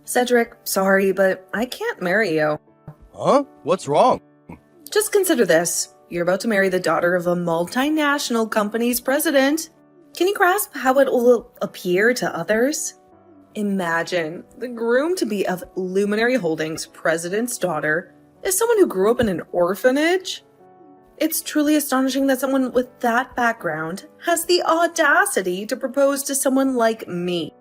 Cedric, sorry, but I can't marry you. Huh? What's wrong? Just consider this. You're about to marry the daughter of a multinational company's president. Can you grasp how it will appear to others? Imagine the groom-to-be of Luminary Holdings' president's daughter is someone who grew up in an orphanage. It's truly astonishing that someone with that background has the audacity to propose to someone like me.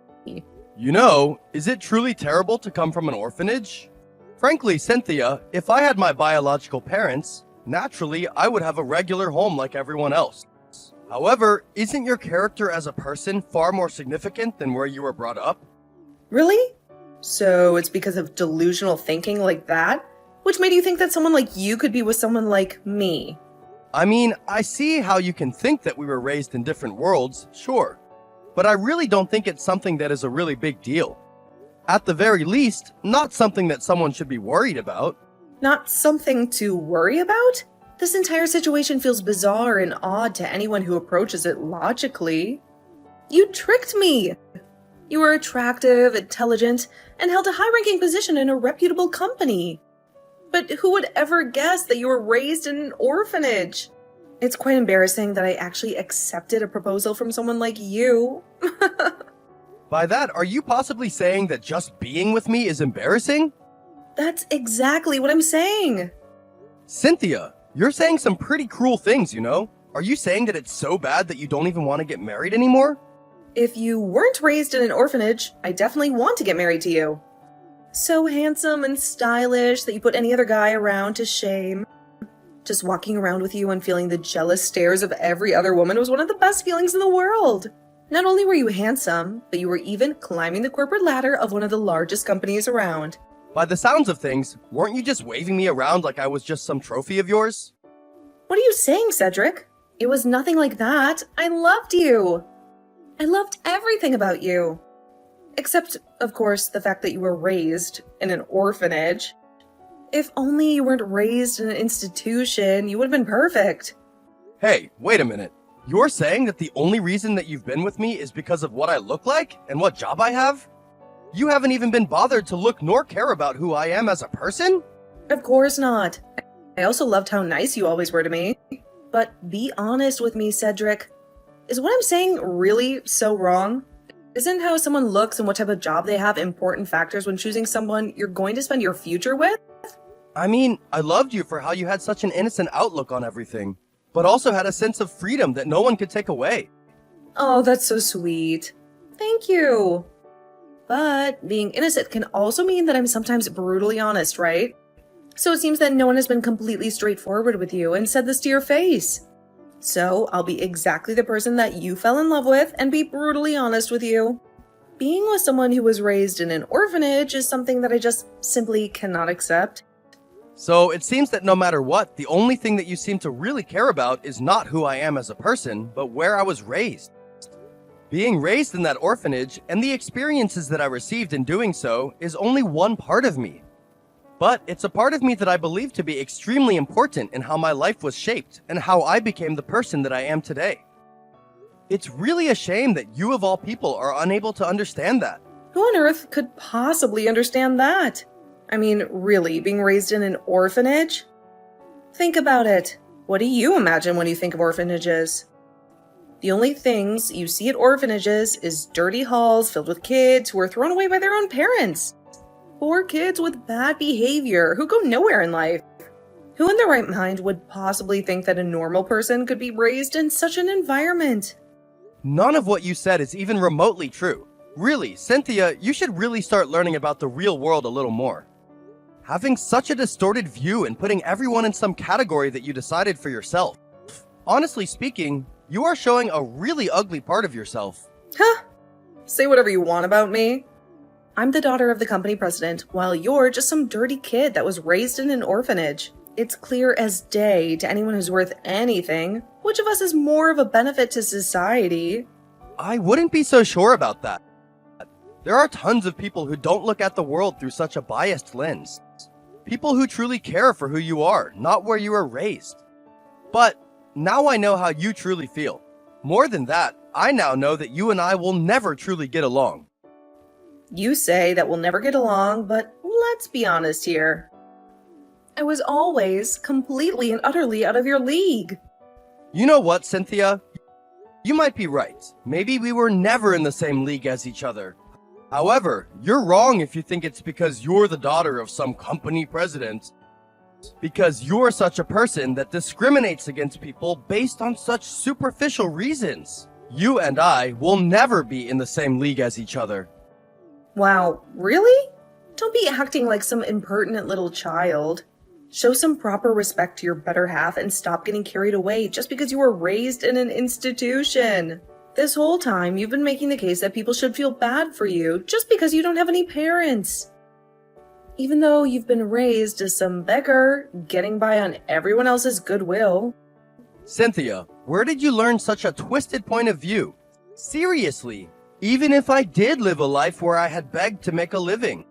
You know, is it truly terrible to come from an orphanage? Frankly, Cynthia, if I had my biological parents, naturally I would have a regular home like everyone else. However, isn't your character as a person far more significant than where you were brought up? Really? So it's because of delusional thinking like that? Which made you think that someone like you could be with someone like me? I mean, I see how you can think that we were raised in different worlds, sure. But I really don't think it's something that is a really big deal. At the very least, not something that someone should be worried about. Not something to worry about? This entire situation feels bizarre and odd to anyone who approaches it logically. You tricked me! You were attractive, intelligent, and held a high-ranking position in a reputable company. But who would ever guess that you were raised in an orphanage? It's quite embarrassing that I actually accepted a proposal from someone like you. By that, are you possibly saying that just being with me is embarrassing? That's exactly what I'm saying. Cynthia, you're saying some pretty cruel things, you know? Are you saying that it's so bad that you don't even want to get married anymore? If you weren't raised in an orphanage, I definitely want to get married to you. So handsome and stylish that you put any other guy around to shame. Just walking around with you and feeling the jealous stares of every other woman was one of the best feelings in the world. Not only were you handsome, but you were even climbing the corporate ladder of one of the largest companies around. By the sounds of things, weren't you just waving me around like I was just some trophy of yours? What are you saying, Cedric? It was nothing like that. I loved you. I loved everything about you. Except, of course, the fact that you were raised in an orphanage. If only you weren't raised in an institution, you would have been perfect. Hey, wait a minute. You're saying that the only reason that you've been with me is because of what I look like and what job I have? You haven't even been bothered to look nor care about who I am as a person? Of course not. I also loved how nice you always were to me. But be honest with me, Cedric. Is what I'm saying really so wrong? Isn't how someone looks and what type of job they have important factors when choosing someone you're going to spend your future with? I mean, I loved you for how you had such an innocent outlook on everything, but also had a sense of freedom that no one could take away. Oh, that's so sweet. Thank you. But being innocent can also mean that I'm sometimes brutally honest, right? So it seems that no one has been completely straightforward with you and said this to your face. So I'll be exactly the person that you fell in love with and be brutally honest with you. Being with someone who was raised in an orphanage is something that I just simply cannot accept. So it seems that no matter what, the only thing that you seem to really care about is not who I am as a person, but where I was raised. Being raised in that orphanage and the experiences that I received in doing so is only one part of me. But it's a part of me that I believe to be extremely important in how my life was shaped and how I became the person that I am today. It's really a shame that you of all people are unable to understand that. Who on earth could possibly understand that? I mean, really, being raised in an orphanage? Think about it. What do you imagine when you think of orphanages? The only things you see at orphanages is dirty halls filled with kids who are thrown away by their own parents. Poor kids with bad behavior who go nowhere in life. Who in their right mind would possibly think that a normal person could be raised in such an environment? None of what you said is even remotely true. Really, Cynthia, you should really start learning about the real world a little more. Having such a distorted view and putting everyone in some category that you decided for yourself. Honestly speaking, you are showing a really ugly part of yourself. Huh? Say whatever you want about me. I'm the daughter of the company president, while you're just some dirty kid that was raised in an orphanage. It's clear as day to anyone who's worth anything which of us is more of a benefit to society. I wouldn't be so sure about that. There are tons of people who don't look at the world through such a biased lens. People who truly care for who you are, not where you were raised. But now I know how you truly feel. More than that, I now know that you and I will never truly get along. You say that we'll never get along, but let's be honest here. I was always completely and utterly out of your league. You know what, Cynthia? You might be right. Maybe we were never in the same league as each other. However, you're wrong if you think it's because you're the daughter of some company president. Because you're such a person that discriminates against people based on such superficial reasons. You and I will never be in the same league as each other. Wow, really? Don't be acting like some impertinent little child. Show some proper respect to your better half and stop getting carried away just because you were raised in an institution. This whole time, you've been making the case that people should feel bad for you just because you don't have any parents. Even though you've been raised as some beggar, getting by on everyone else's goodwill. Cynthia, where did you learn such a twisted point of view? Seriously, even if I did live a life where I had begged to make a living,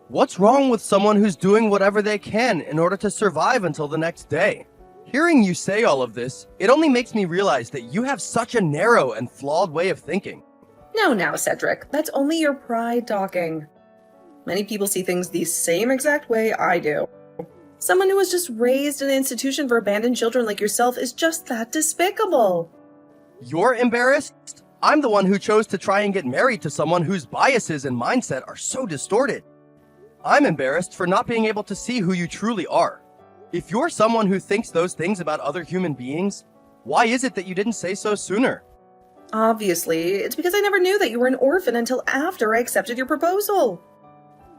what's wrong with someone who's doing whatever they can in order to survive until the next day? Hearing you say all of this, it only makes me realize that you have such a narrow and flawed way of thinking. Now, Cedric, that's only your pride talking. Many people see things the same exact way I do. Someone who was just raised in an institution for abandoned children like yourself is just that despicable. You're embarrassed? I'm the one who chose to try and get married to someone whose biases and mindset are so distorted. I'm embarrassed for not being able to see who you truly are. If you're someone who thinks those things about other human beings, why is it that you didn't say so sooner? Obviously, it's because I never knew that you were an orphan until after I accepted your proposal.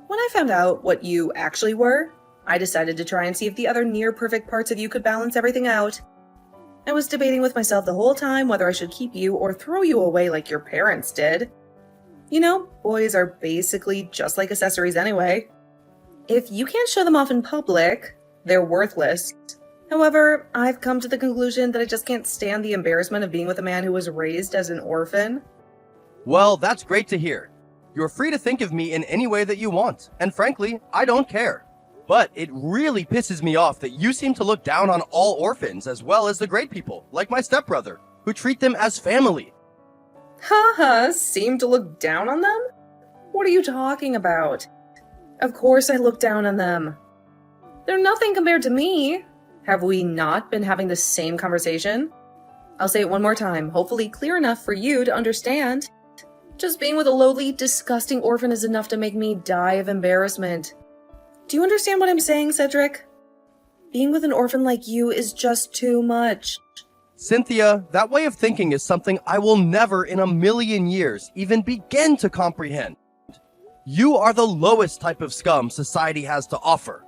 When I found out what you actually were, I decided to try and see if the other near-perfect parts of you could balance everything out. I was debating with myself the whole time whether I should keep you or throw you away like your parents did. You know, boys are basically just like accessories anyway. If you can't show them off in public, they're worthless. However, I've come to the conclusion that I just can't stand the embarrassment of being with a man who was raised as an orphan. Well, that's great to hear. You're free to think of me in any way that you want, and frankly, I don't care. But it really pisses me off that you seem to look down on all orphans as well as the great people, like my stepbrother, who treat them as family. Haha, seem to look down on them? What are you talking about? Of course I look down on them. They're nothing compared to me. Have we not been having the same conversation? I'll say it one more time, hopefully clear enough for you to understand. Just being with a lowly, disgusting orphan is enough to make me die of embarrassment. Do you understand what I'm saying, Cedric? Being with an orphan like you is just too much. Cynthia, that way of thinking is something I will never in a million years even begin to comprehend. You are the lowest type of scum society has to offer.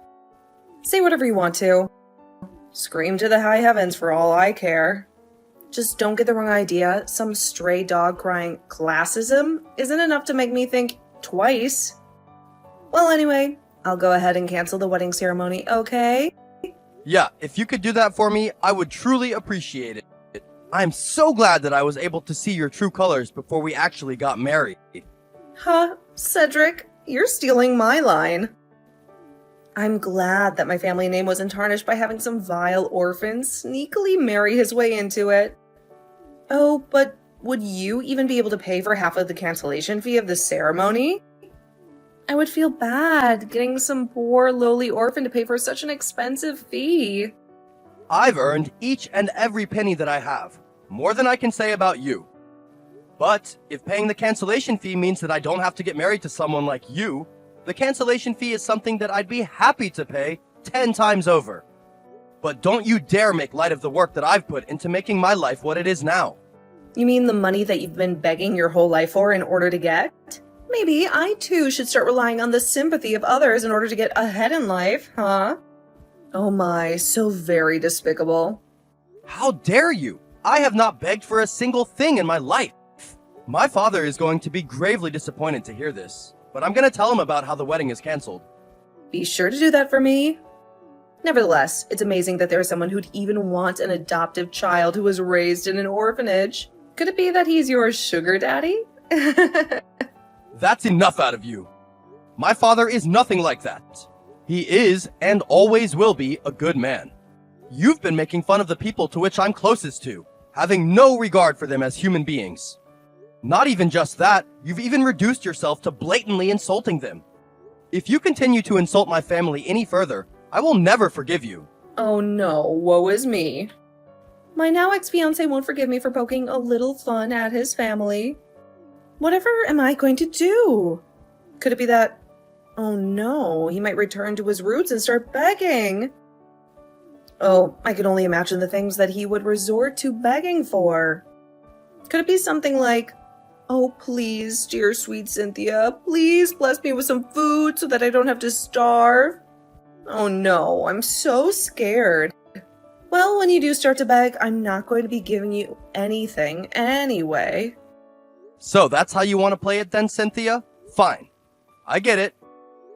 Say whatever you want to. Scream to the high heavens for all I care. Just don't get the wrong idea. Some stray dog crying classism isn't enough to make me think twice. Well, anyway, I'll go ahead and cancel the wedding ceremony, okay? Yeah, if you could do that for me, I would truly appreciate it. I'm so glad that I was able to see your true colors before we actually got married. Huh, Cedric, you're stealing my line. I'm glad that my family name wasn't tarnished by having some vile orphan sneakily marry his way into it. Oh, but would you even be able to pay for half of the cancellation fee of the ceremony? I would feel bad getting some poor lowly orphan to pay for such an expensive fee. I've earned each and every penny that I have, more than I can say about you. But if paying the cancellation fee means that I don't have to get married to someone like you, the cancellation fee is something that I'd be happy to pay 10 times over. But don't you dare make light of the work that I've put into making my life what it is now. You mean the money that you've been begging your whole life for in order to get? Maybe I too should start relying on the sympathy of others in order to get ahead in life, huh? Oh my, so very despicable. How dare you? I have not begged for a single thing in my life. My father is going to be gravely disappointed to hear this, but I'm going to tell him about how the wedding is canceled. Be sure to do that for me. Nevertheless, it's amazing that there is someone who'd even want an adoptive child who was raised in an orphanage. Could it be that he's your sugar daddy? That's enough out of you. My father is nothing like that. He is, and always will be, a good man. You've been making fun of the people to which I'm closest to, having no regard for them as human beings. Not even just that, you've even reduced yourself to blatantly insulting them. If you continue to insult my family any further, I will never forgive you. Oh no, woe is me. My now ex-fiancé won't forgive me for poking a little fun at his family. Whatever am I going to do? Could it be that, oh no, he might return to his roots and start begging? Oh, I can only imagine the things that he would resort to begging for. Could it be something like, oh please, dear sweet Cynthia, please bless me with some food so that I don't have to starve? Oh no, I'm so scared. Well, when you do start to beg, I'm not going to be giving you anything anyway. So that's how you want to play it then, Cynthia? Fine. I get it.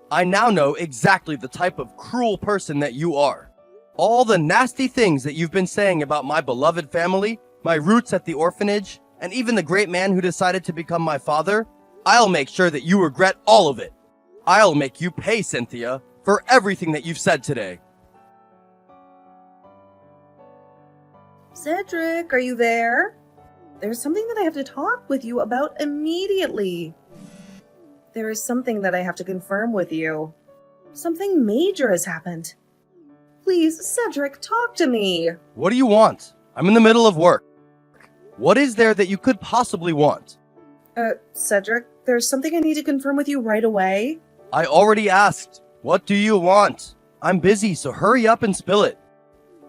I now know exactly the type of cruel person that you are. All the nasty things that you've been saying about my beloved family, my roots at the orphanage, and even the great man who decided to become my father, I'll make sure that you regret all of it. I'll make you pay, Cynthia, for everything that you've said today. Cedric, are you there? There's something that I have to talk with you about immediately. There is something that I have to confirm with you. Something major has happened. Please, Cedric, talk to me. What do you want? I'm in the middle of work. What is there that you could possibly want? Cedric, there's something I need to confirm with you right away. I already asked. What do you want? I'm busy, so hurry up and spill it.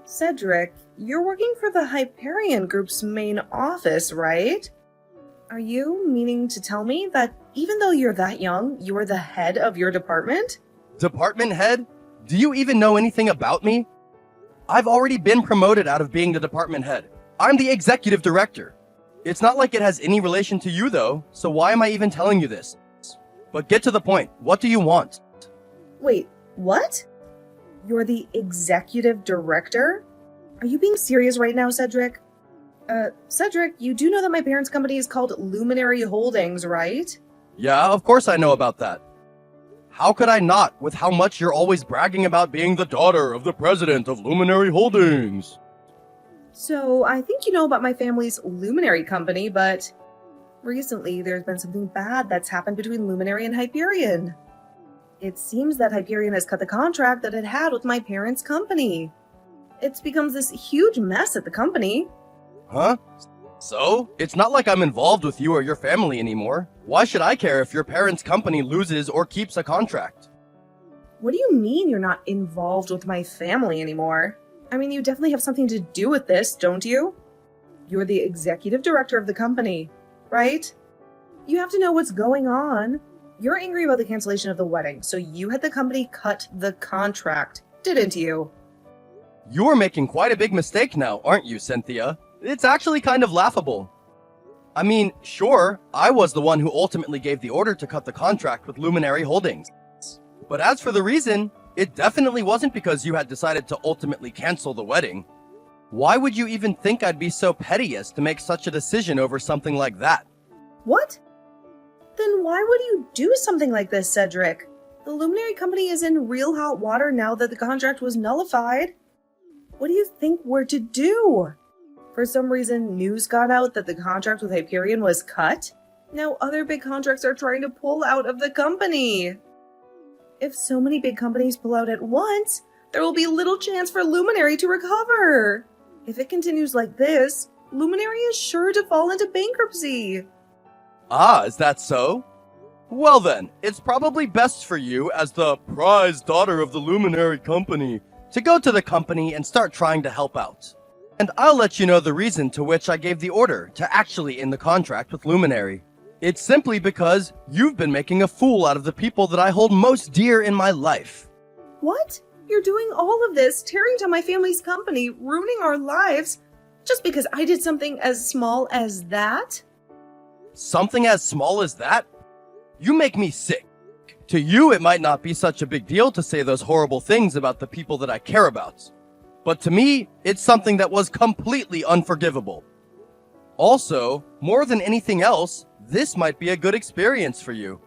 Cedric, you're working for the Hyperion Group's main office, right? Are you meaning to tell me that even though you're that young, you're the head of your department? Department head? Do you even know anything about me? I've already been promoted out of being the department head. I'm the executive director. It's not like it has any relation to you though, so why am I even telling you this? But get to the point. What do you want? Wait, what? You're the executive director? Are you being serious right now, Cedric? Cedric, you do know that my parents' company is called Luminary Holdings, right? Yeah, of course I know about that. How could I not, with how much you're always bragging about being the daughter of the president of Luminary Holdings? So, I think you know about my family's Luminary company, but recently there's been something bad that's happened between Luminary and Hyperion. It seems that Hyperion has cut the contract that it had with my parents' company. It's become this huge mess at the company. Huh? So? It's not like I'm involved with you or your family anymore. Why should I care if your parents' company loses or keeps a contract? What do you mean you're not involved with my family anymore? I mean, you definitely have something to do with this, don't you? You're the executive director of the company, right? You have to know what's going on. You're angry about the cancellation of the wedding, so you had the company cut the contract, didn't you? You're making quite a big mistake now, aren't you, Cynthia? It's actually kind of laughable. I mean, sure, I was the one who ultimately gave the order to cut the contract with Luminary Holdings. But as for the reason, it definitely wasn't because you had decided to ultimately cancel the wedding. Why would you even think I'd be so petty as to make such a decision over something like that? What? Then why would you do something like this, Cedric? The Luminary company is in real hot water now that the contract was nullified. What do you think we're to do? For some reason, news got out that the contract with Hyperion was cut. Now other big contracts are trying to pull out of the company. If so many big companies pull out at once, there will be little chance for Luminary to recover. If it continues like this, Luminary is sure to fall into bankruptcy. Ah, is that so? Well then, it's probably best for you as the prized daughter of the Luminary company to go to the company and start trying to help out. And I'll let you know the reason to which I gave the order to actually end the contract with Luminary. It's simply because you've been making a fool out of the people that I hold most dear in my life. What? You're doing all of this, tearing down my family's company, ruining our lives, just because I did something as small as that? Something as small as that? You make me sick. To you, it might not be such a big deal to say those horrible things about the people that I care about. But to me, it's something that was completely unforgivable. Also, more than anything else, this might be a good experience for you.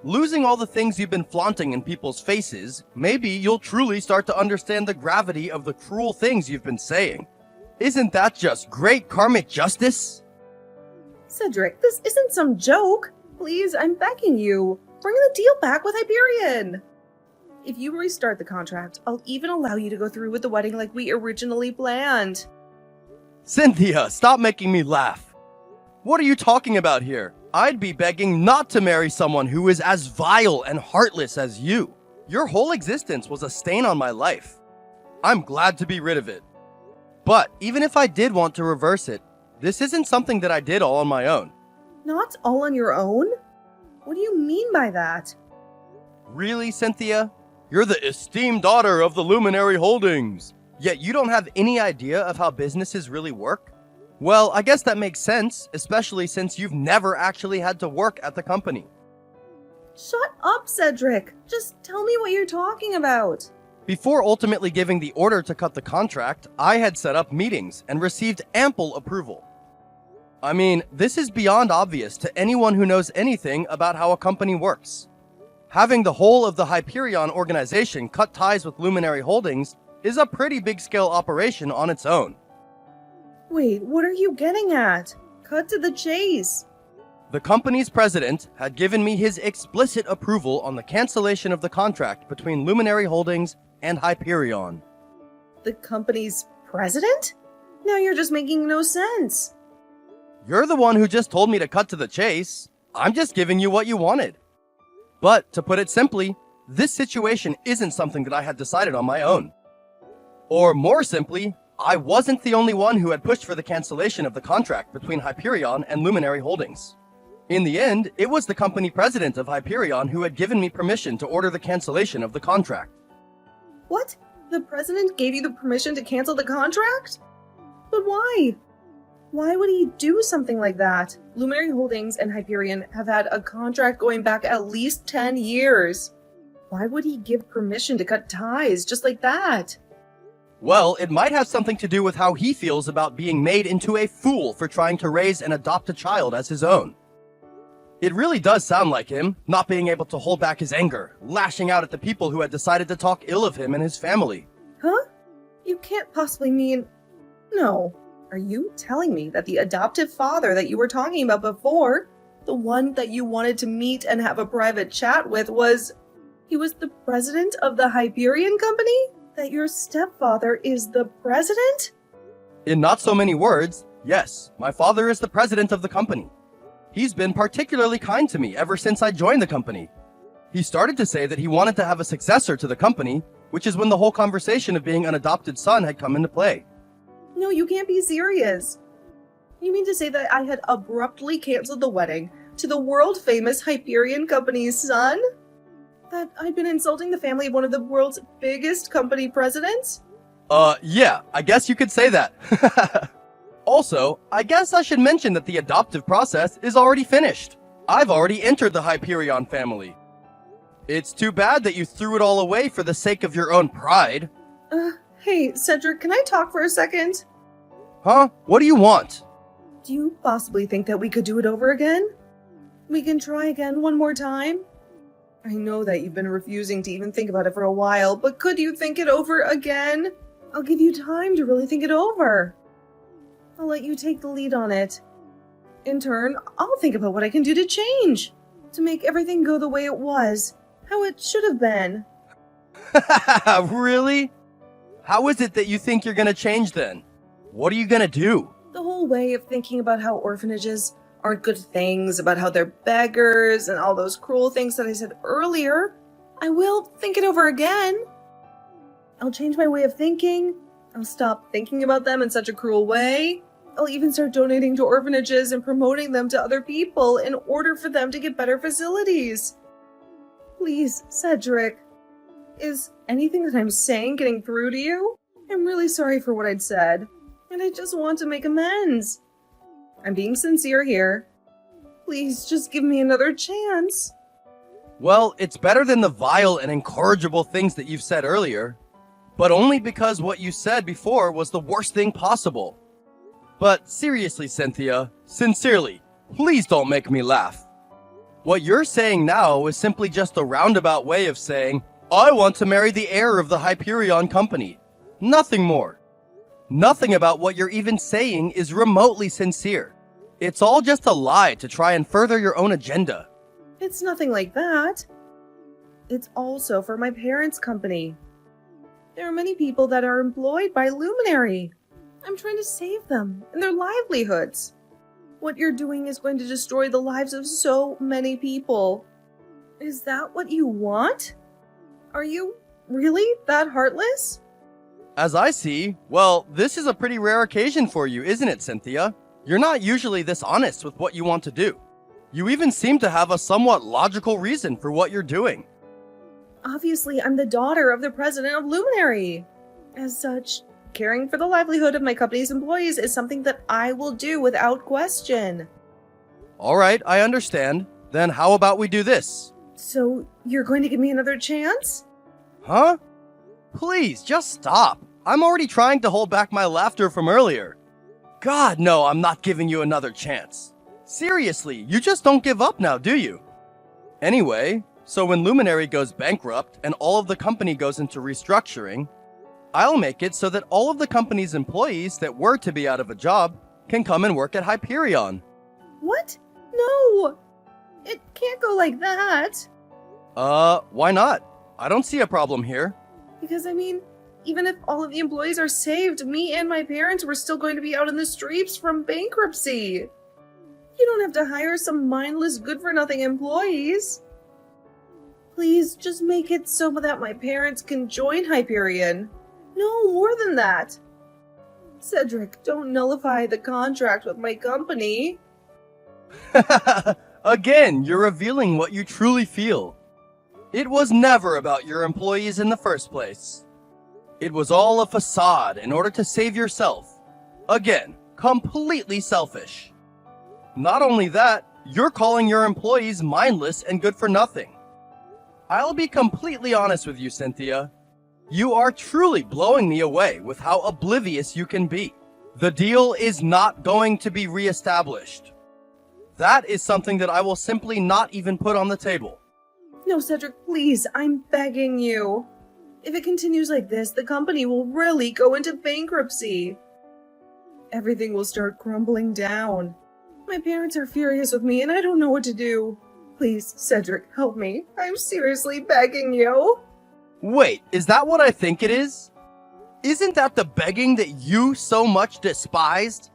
Losing all the things you've been flaunting in people's faces, maybe you'll truly start to understand the gravity of the cruel things you've been saying. Isn't that just great karmic justice? Cedric, this isn't some joke. Please, I'm begging you. Bring the deal back with Hyperion. If you restart the contract, I'll even allow you to go through with the wedding like we originally planned. Cynthia, stop making me laugh. What are you talking about here? I'd be begging not to marry someone who is as vile and heartless as you. Your whole existence was a stain on my life. I'm glad to be rid of it. But even if I did want to reverse it, this isn't something that I did all on my own. Not all on your own? What do you mean by that? Really, Cynthia? You're the esteemed daughter of the Luminary Holdings, yet you don't have any idea of how businesses really work? Well, I guess that makes sense, especially since you've never actually had to work at the company. Shut up, Cedric. Just tell me what you're talking about. Before ultimately giving the order to cut the contract, I had set up meetings and received ample approval. I mean, this is beyond obvious to anyone who knows anything about how a company works. Having the whole of the Hyperion organization cut ties with Luminary Holdings is a pretty big-scale operation on its own. Wait, what are you getting at? Cut to the chase. The company's president had given me his explicit approval on the cancellation of the contract between Luminary Holdings and Hyperion. The company's president? Now you're just making no sense. You're the one who just told me to cut to the chase. I'm just giving you what you wanted. But, to put it simply, this situation isn't something that I had decided on my own. Or more simply, I wasn't the only one who had pushed for the cancellation of the contract between Hyperion and Luminary Holdings. In the end, it was the company president of Hyperion who had given me permission to order the cancellation of the contract. What? The president gave you the permission to cancel the contract? But why? Why would he do something like that? Luminary Holdings and Hyperion have had a contract going back at least 10 years. Why would he give permission to cut ties just like that? Well, it might have something to do with how he feels about being made into a fool for trying to raise and adopt a child as his own. It really does sound like him, not being able to hold back his anger, lashing out at the people who had decided to talk ill of him and his family. Huh? You can't possibly mean... No. Are you telling me that the adoptive father that you were talking about before, the one that you wanted to meet and have a private chat with, he was the president of the Hyperion company? That your stepfather is the president? In not so many words, yes, my father is the president of the company. He's been particularly kind to me ever since I joined the company. He started to say that he wanted to have a successor to the company, which is when the whole conversation of being an adopted son had come into play. No, you can't be serious. You mean to say that I had abruptly canceled the wedding to the world-famous Hyperion company's son? That I'd been insulting the family of one of the world's biggest company presidents? Yeah, I guess you could say that. Also, I guess I should mention that the adoptive process is already finished. I've already entered the Hyperion family. It's too bad that you threw it all away for the sake of your own pride. Hey, Cedric, can I talk for a second? Huh? What do you want? Do you possibly think that we could do it over again? We can try again one more time? I know that you've been refusing to even think about it for a while, but could you think it over again? I'll give you time to really think it over. I'll let you take the lead on it. In turn, I'll think about what I can do to change, to make everything go the way it was, how it should have been. Really? How is it that you think you're gonna change then? What are you gonna do? The whole way of thinking about how orphanages aren't good things, about how they're beggars, and all those cruel things that I said earlier, I will think it over again. I'll change my way of thinking. I'll stop thinking about them in such a cruel way. I'll even start donating to orphanages and promoting them to other people in order for them to get better facilities. Please, Cedric. Is anything that I'm saying getting through to you? I'm really sorry for what I'd said, and I just want to make amends. I'm being sincere here. Please, just give me another chance. Well, it's better than the vile and incorrigible things that you've said earlier, but only because what you said before was the worst thing possible. But seriously, Cynthia, sincerely, please don't make me laugh. What you're saying now is simply just a roundabout way of saying, I want to marry the heir of the Hyperion company. Nothing more. Nothing about what you're even saying is remotely sincere. It's all just a lie to try and further your own agenda. It's nothing like that. It's also for my parents' company. There are many people that are employed by Luminary. I'm trying to save them and their livelihoods. What you're doing is going to destroy the lives of so many people. Is that what you want? Are you really that heartless? As I see, well, this is a pretty rare occasion for you, isn't it, Cynthia? You're not usually this honest with what you want to do. You even seem to have a somewhat logical reason for what you're doing. Obviously, I'm the daughter of the president of Luminary. As such, caring for the livelihood of my company's employees is something that I will do without question. All right, I understand. Then how about we do this? So, you're going to give me another chance? Huh? Please, just stop. I'm already trying to hold back my laughter from earlier. God, no, I'm not giving you another chance. Seriously, you just don't give up now, do you? Anyway, so when Luminary goes bankrupt and all of the company goes into restructuring, I'll make it so that all of the company's employees that were to be out of a job can come and work at Hyperion. What? No! It can't go like that. Why not? I don't see a problem here. Because, even if all of the employees are saved, me and my parents were still going to be out in the streets from bankruptcy. You don't have to hire some mindless, good-for-nothing employees. Please, just make it so that my parents can join Hyperion. No, more than that. Cedric, don't nullify the contract with my company. Again, you're revealing what you truly feel. It was never about your employees in the first place. It was all a facade in order to save yourself. Again, completely selfish. Not only that, you're calling your employees mindless and good for nothing. I'll be completely honest with you, Cynthia. You are truly blowing me away with how oblivious you can be. The deal is not going to be reestablished. That is something that I will simply not even put on the table. No, Cedric, please, I'm begging you. If it continues like this, the company will really go into bankruptcy. Everything will start crumbling down. My parents are furious with me and I don't know what to do. Please, Cedric, help me. I'm seriously begging you. Wait, is that what I think it is? Isn't that the begging that you so much despised?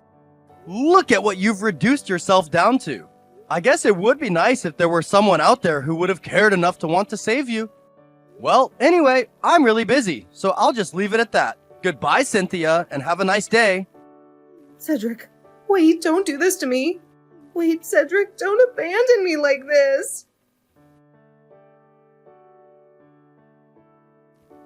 Look at what you've reduced yourself down to. I guess it would be nice if there were someone out there who would have cared enough to want to save you. Well, anyway, I'm really busy, so I'll just leave it at that. Goodbye, Cynthia, and have a nice day. Cedric, wait, don't do this to me. Wait, Cedric, don't abandon me like this.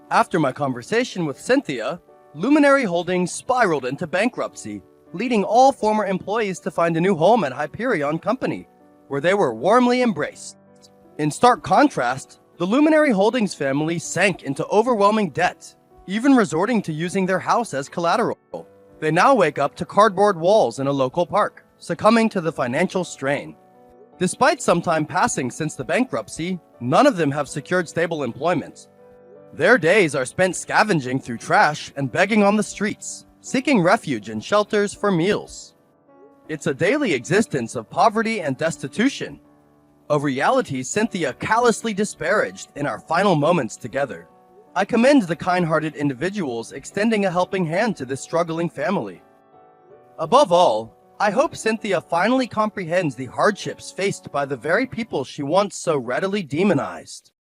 After my conversation with Cynthia, Luminary Holdings spiraled into bankruptcy, leading all former employees to find a new home at Hyperion Company, where they were warmly embraced. In stark contrast, the Luminary Holdings family sank into overwhelming debt, even resorting to using their house as collateral. They now wake up to cardboard walls in a local park, succumbing to the financial strain. Despite some time passing since the bankruptcy, none of them have secured stable employment. Their days are spent scavenging through trash and begging on the streets, seeking refuge in shelters for meals. It's a daily existence of poverty and destitution, a reality Cynthia callously disparaged in our final moments together. I commend the kind-hearted individuals extending a helping hand to this struggling family. Above all, I hope Cynthia finally comprehends the hardships faced by the very people she once so readily demonized.